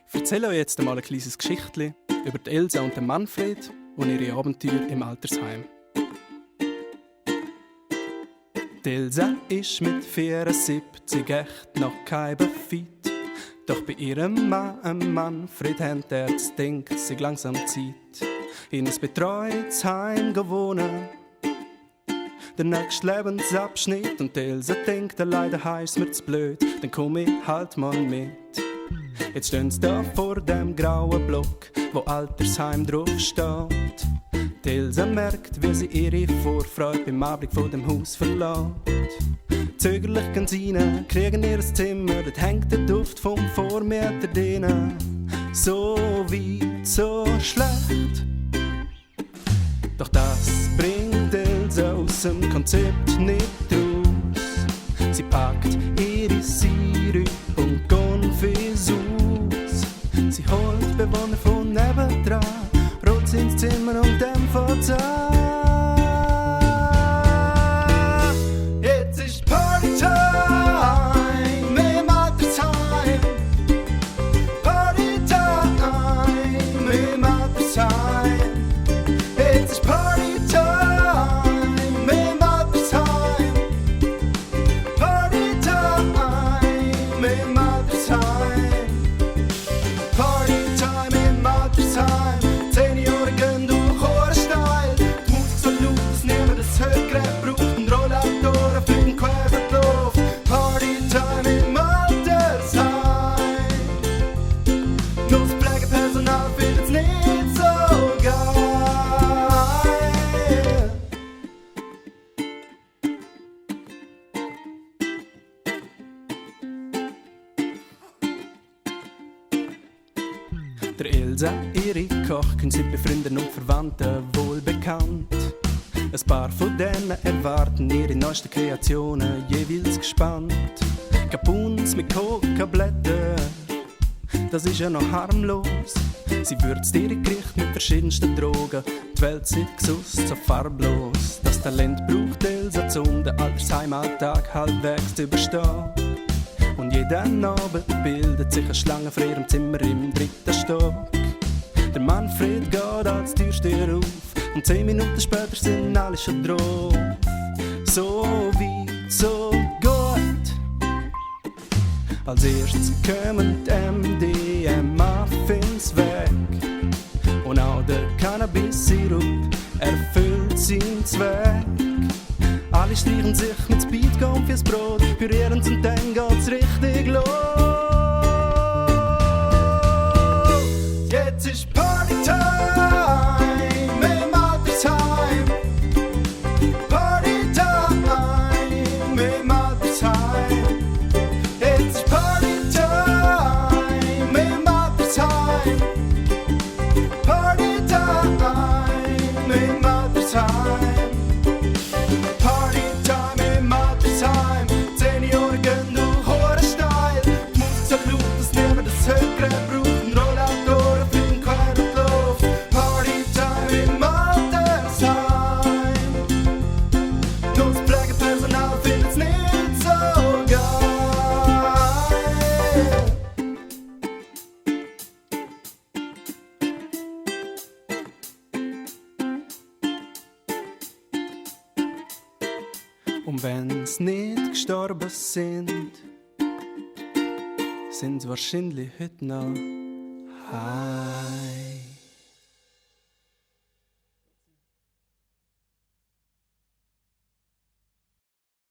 Ich erzähle euch jetzt einmal ein kleines Geschichtchen über die Elsa und den Manfred und ihre Abenteuer im Altersheim. Die Elsa ist mit 74 echt noch kein fit. Doch bei ihrem Mann Manfred hat er denkt, sich langsam Zeit. In ein betreutes Heim gewohnt. Der nächste Lebensabschnitt und die Elsa denkt, leider heisst mir zu blöd, dann komm ich halt mal mit. Jetzt stehen sie da vor dem grauen Block, wo Altersheim drauf steht. Die Elsa merkt, wie sie ihre Vorfreude beim Anblick von dem Haus verlässt. Zögerlich gehen sie rein, kriegen ihr Zimmer, dort hängt der Duft vom Vormieter drinnen. So weit, so schlecht. Doch das bringt Elsa aus dem Konzept nicht raus. Sie packt ihre Sirup und Konfis aus. Sie holt Bewohner von nebendran, rollt sie ins Zimmer und dann fährt's an. Jetzt ist Partytime im Altersheim. Partytime im Altersheim. Jetzt ist Partytime im Altersheim. Partytime im Altersheim. Partytime im Altersheim. 10 Jahre gehen durch Chorsteil. Die Musik so laut, dass niemand das Hörgerät braucht. Und Rollatoren fliegen quer durch die Luft. Partytime im Altersheim. Nur das Pflegepersonal findet's nicht so geil. Der Elsa, ihre Kochkünste sind bei Freunden und Verwandten wohl bekannt. Ein paar von denen erwarten ihre neuesten Kreationen jeweils gespannt. Kapuns mit Kokablätter, das ist ja noch harmlos. Sie würzt ihre Gerichte mit verschiedensten Drogen. Die Welt sieht gesusst, so farblos. Das Talent braucht Elsa, um den Altersheimalltag halbwegs zu überstehen. Und jeden Abend bildet sich eine Schlange vor ihrem Zimmer im 3. Stock. Der Manfred geht als Türsteher auf und 10 Minuten später sind alle schon drauf. So weit, so gut. Als erstes kommen die MDMA-Muffins weg. Und auch der Cannabis-Sirup erfüllt seinen Zweck. Alle streichen sich mit Speedgum fürs Brot, pürieren und dann geht's richtig los. Jetzt ist Partytime im Altersheim. Partytime im Altersheim. Jetzt ist Partytime im Altersheim. Partytime im Altersheim. Partytime im Altersheim. 10 Jahre gehen durch Chorsteil. Die Musik so laut, dass niemand das Hörgerät braucht. Und Rollatoren fliegen quer durch die Luft. Partytime im Altersheim. Nur das Pflegepersonal findet's nicht so geil. Und wenn's nicht gestorben sind, sind's wahrscheinlich heute noch